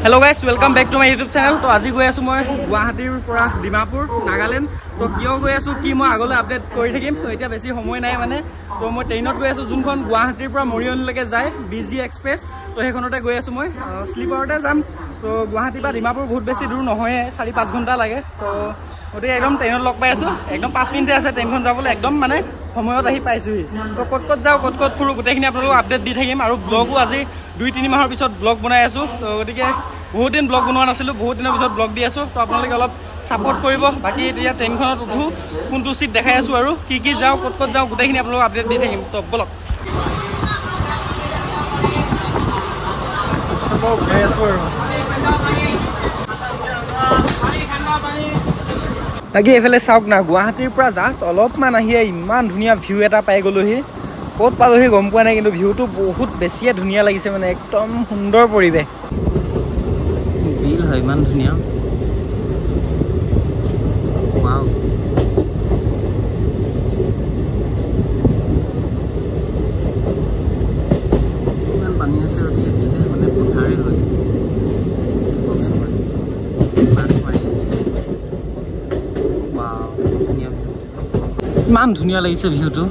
Hello guys, welcome back to my YouTube channel. तो আজি গৈ আছো মই গুৱাহাটীৰ পৰা ডিমাপুৰ নাগালেণ্ড তো কিয় গৈ আছো কি মই আগলৈ আপডেট কৰি থাকিম তো এতিয়া বেছি সময় নাই মানে তো মই ট্ৰেইনত গৈ আছো যোনখন গুৱাহাটীৰ পৰা মৰিয়নিলৈকে যায় বিজি এক্সপ্ৰেছ তো সেইখনতে গৈ আছো মই স্লিপাৰতে যাম তো গুৱাহাটীৰ পৰা ডিমাপুৰ বহুত বেছি দূৰ নহয় 4-5 ঘণ্টা লাগে তো ওতে একদম ট্ৰেইনত লগ পাই আছো একদম 5 মিনিটে আছে ট্ৰেইনখন যাবলৈ একদম মানে সময়ত আহি পাইছোহি তো কত যাও কত ফুৰো গোটেইখিনি আপোনালোকক আপডেট দি থাকিম আৰু ব্লগো আজি 2-3 মাহৰ পিছত ব্লগ বনাই আছো তো গতিকে বহুত দিন ব্লগ বনোৱা নাছিলো বহুত দিনৰ পিছত ব্লগ দি আছো তো আপোনালোকে অলপ সাপোৰ্ট কৰিব বাকি এতিয়া ট্ৰেইনখনত উঠো কোনটো সিট দেখাই আছো আৰু কি যাও কত যাও গোটেইখিনি আপোনালোকক আপডেট দি থাকিম তো বলক সব গৈ আছো বাকি এফালে চাওক না গুৱাহাটীৰ পৰা জাষ্ট অলপমান আহিয়ে ইমান ধুনীয়া ভিউ এটা পাই গলোহি ক'ত পালোহি গম পোৱা নাই কিন্তু ভিউটো বহুত বেছিয়ে ধুনীয়া লাগিছে মানে একদম সুন্দৰ পৰিৱেশ বিল হয় ইমান ধুনীয়া ওয়াও ইমান পানী আছে ওদিকে বিলে মানে পথাৰে হয় ইমান ধুনীয়া লাগিছে ভিউটো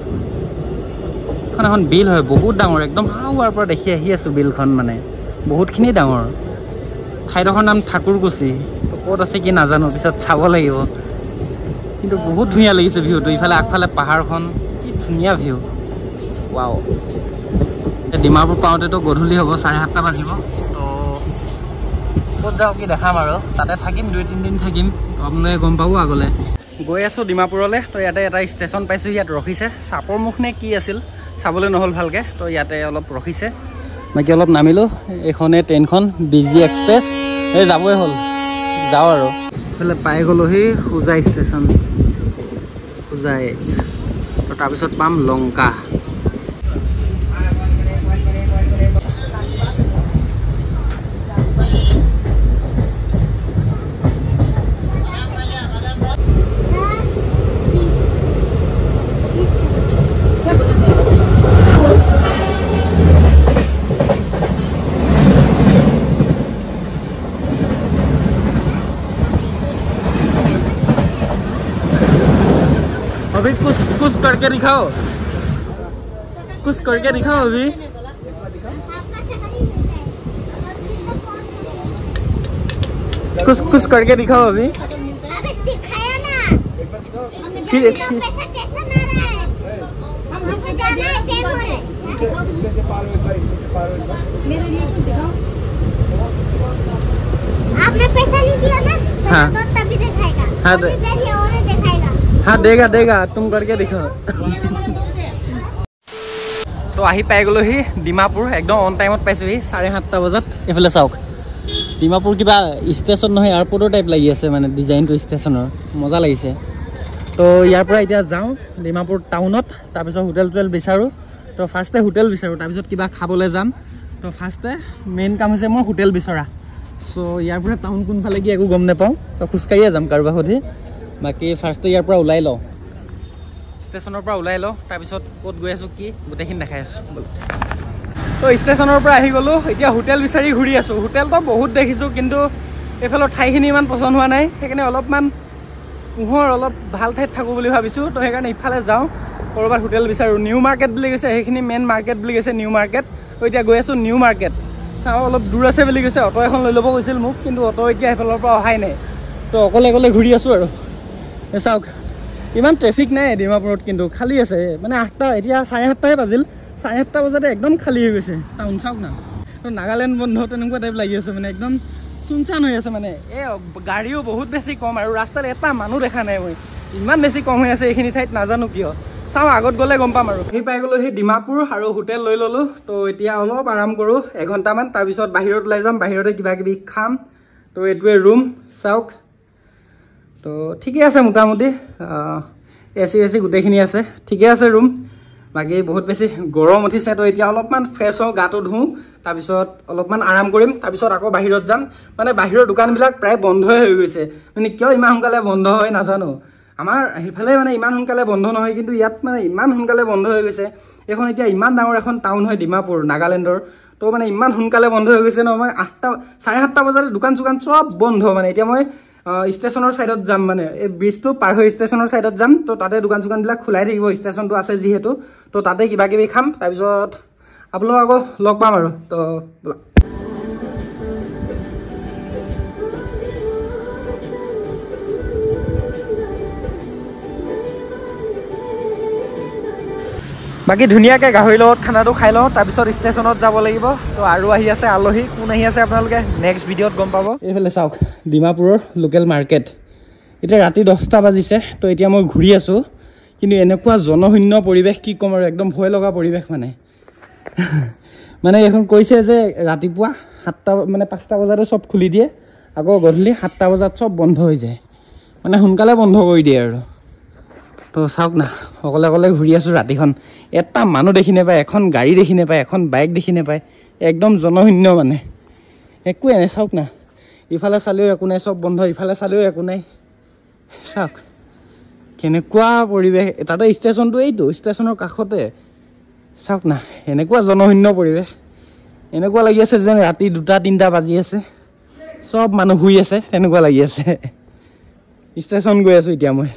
এখন বিল হয় বহুত ডাঙৰ একদম হাওয়াৰ পৰা দেখি আহি আছো বিলখন মানে বহুতখিনি ডাঙৰ ঠাইডোখৰ নাম ঠাকুৰকুছি ক'ত আছে কি নাজানো পিছত চাব লাগিব কিন্তু বহুত ধুনীয়া লাগিছে ভিউটো ইফালে আগফালে পাহাৰখন কি ধুনীয়া ভিউ ওয়াও ডিমাপুৰ পাওঁতেতো গধূলি হ'ব 7:30 বাজিব তো ক'ত যাওঁ কি দেখাম আৰু তাতে থাকিম 2-3 দিন থাকিম আপোনালোকে গম পাব আগলে গৈ আছো ডিমাপুৰলৈ তো ইয়াতে এটা ষ্টেচন পাইছো ইয়াত ৰখিছে চাপৰ মুখ নে কি আছিল চাবলৈ নহল ভালকে তো ইয়াতে অলপ ৰখিছে বাকি অলপ নামিলো এখনে ট্ৰেইনখন বিজি এক্সপ্ৰেছ এই যাবই হ'ল যাও আৰু এফালে পাই গলোহি হুজাই ষ্টেচন হুজাই তো তাৰপিছত পাম লংকা अभी कुछ करके दिखाओ अभी कुछ करके दिखाओ अभी दिखाया ना आपने पैसा नहीं दिया ना हाँ तो तभी दिखाएगा हाँ हाँ देगा तुम करके दिखाओ तो आही पाई गलोহি ডিমাপুৰ একদম অন টাইমত পাইছোহি 7:30 বজাত এফালে চাওক ডিমাপুৰ কিবা ষ্টেচন নহয় এয়াৰপোৰ্টৰ টাইপ লাগি আছে মানে ডিজাইনটো ষ্টেচনৰ মজা লাগিছে তো ইয়াৰ পৰা এতিয়া যাওঁ ডিমাপুৰ টাউনত তাৰপিছত হোটেল বিচাৰো তো ফাৰ্ষ্টে হোটেল বিচাৰো তাৰপিছত কিবা খাবলৈ যাম তো ফাৰ্ষ্টে মেইন কাম হৈছে মই হোটেল বিচৰা সো ইয়াৰ পৰা টাউন কোনফালে কি একো গম নাপাওঁ তো খোজকাঢ়িয়ে যাম কাৰোবাক সুধি বাকি ফাৰ্ষ্টে ইয়াৰ পৰা ওলাই লওঁ ষ্টেচনৰ পৰা ওলাই লওঁ তাৰপিছত ক'ত গৈ আছো কি গোটেইখিনি দেখাই আছো তো ষ্টেচনৰ পৰা আহি গলো এতিয়া হোটেল বিচাৰি ঘূৰি আছো হোটেলটো বহুত দেখিছো কিন্তু এফালৰ ঠাইখিনি ইমান পছন্দ হোৱা নাই সেইকাৰণে অলপমান পোহৰ অলপ ভাল ঠাইত থাকো বুলি ভাবিছো তো সেইকাৰণে ইফালে যাওঁ কৰবাত হোটেল বিচাৰো নিউ মাৰ্কেট বুলি কৈছে সেইখিনি মেইন মাৰ্কেট বুলি কৈছে নিউ মাৰ্কেট তো এতিয়া গৈ আছো নিউ মাৰ্কেট চাওঁ অলপ দূৰ আছে বুলি কৈছে অটো এখন লৈ ল'ব কৈছিল মোক কিন্তু অটো এতিয়া সেইফালৰ পৰা অহাই নাই তো অকলে ঘূৰি আছো আৰু চাওক ইমান ট্ৰেফিক নাই ডিমাপুৰত কিন্তু খালী আছে মানে 8টা এতিয়া 7:30 বাজিল 7:30 বজাতে একদম খালী হৈ গৈছে টাউন চাওক না তো নাগালেণ্ড বন্ধ তেনেকুৱা টাইপ লাগি আছে মানে একদম চুনচান হৈ আছে মানে এই গাড়ীও বহুত বেছি কম আৰু ৰাস্তাত এটা মানুহ দেখা নাই মই ইমান বেছি কম হৈ আছে এইখিনি ঠাইত নাজানো কিয় চাওঁ আগত গ'লে গম পাম আৰু সেই পাই গ'লো সেই ডিমাপুৰ আৰু হোটেল লৈ ল'লো তো এতিয়া অলপ আৰাম কৰোঁ এঘণ্টামান তাৰপিছত বাহিৰত ওলাই যাম বাহিৰতে কিবা কিবি খাম তো এইটোৱে ৰুম চাওক তো ঠিকে আছে মোটামুটি এচি গোটেইখিনি আছে ঠিকে আছে ৰুম বাকি বহুত বেছি গৰম উঠিছে তো এতিয়া অলপমান ফ্ৰেছ হওঁ গাটো ধুওঁ তাৰপিছত অলপমান আৰাম কৰিম তাৰপিছত আকৌ বাহিৰত যাম মানে বাহিৰৰ দোকানবিলাক প্ৰায় বন্ধই হৈ গৈছে মানে কিয় ইমান সোনকালে বন্ধ হয় নাজানো আমাৰ হেফালে মানে ইমান সোনকালে বন্ধ নহয় কিন্তু ইয়াত মানে ইমান সোনকালে বন্ধ হৈ গৈছে এখন এতিয়া ইমান ডাঙৰ এখন টাউন হয় ডিমাপুৰ নাগালেণ্ডৰ তো মানে ইমান সোনকালে বন্ধ হৈ গৈছে ন মই 8:30 বজাত দোকান চোকান চব বন্ধ মানে এতিয়া মই ষ্টেচনৰ সাইডত যাম মানে এই ব্ৰিজটো পাৰ হৈ ষ্টেচনৰ সাইডত যাম তো তাতে দোকান চোকানবিলাক খোলাই থাকিব ষ্টেচনটো আছে যিহেতু তো তাতে কিবা কিবি খাম তাৰপিছত আপোনালোক আকৌ লগ পাম আৰু তো বাকি ধুনীয়াকৈ গাহৰি লগত খানাটো খাই লওঁ তাৰপিছত ষ্টেচনত যাব লাগিব তো আৰু আহি আছে আলহী কোন আহি আছে আপোনালোকে নেক্সট ভিডিঅ'ত গম পাব এইফালে চাওক ডিমাপুৰৰ লোকেল মাৰ্কেট এতিয়া ৰাতি 10টা বাজিছে তো এতিয়া মই ঘূৰি আছোঁ কিন্তু এনেকুৱা জনশূন্য পৰিৱেশ কি ক'ম আৰু একদম ভয় লগা পৰিৱেশ মানে এখন কৈছে যে ৰাতিপুৱা 7টা মানে 5টা বজাতে চব খুলি দিয়ে আকৌ গধূলি 7টা বজাত চব বন্ধ হৈ যায় মানে সোনকালে বন্ধ কৰি দিয়ে আৰু তো চাওক না অকলে অকলে ঘূৰি আছোঁ ৰাতিখন এটা মানুহ দেখি নাপায় এখন গাড়ী দেখি নাপায় এখন বাইক দেখি নাপায় একদম জনশূন্য মানে একোৱে নাই চাওক না ইফালে চালেও একো নাই চব বন্ধ ইফালে চালেও একো নাই চাওক কেনেকুৱা পৰিৱেশ তাতে ষ্টেচনটো এইটো ষ্টেচনৰ কাষতে চাওক না এনেকুৱা জনশূন্য পৰিৱেশ এনেকুৱা লাগি আছে যেন ৰাতি 2টা-3টা বাজি আছে চব মানুহ শুই আছে তেনেকুৱা লাগি আছে ষ্টেচন গৈ আছোঁ এতিয়া মই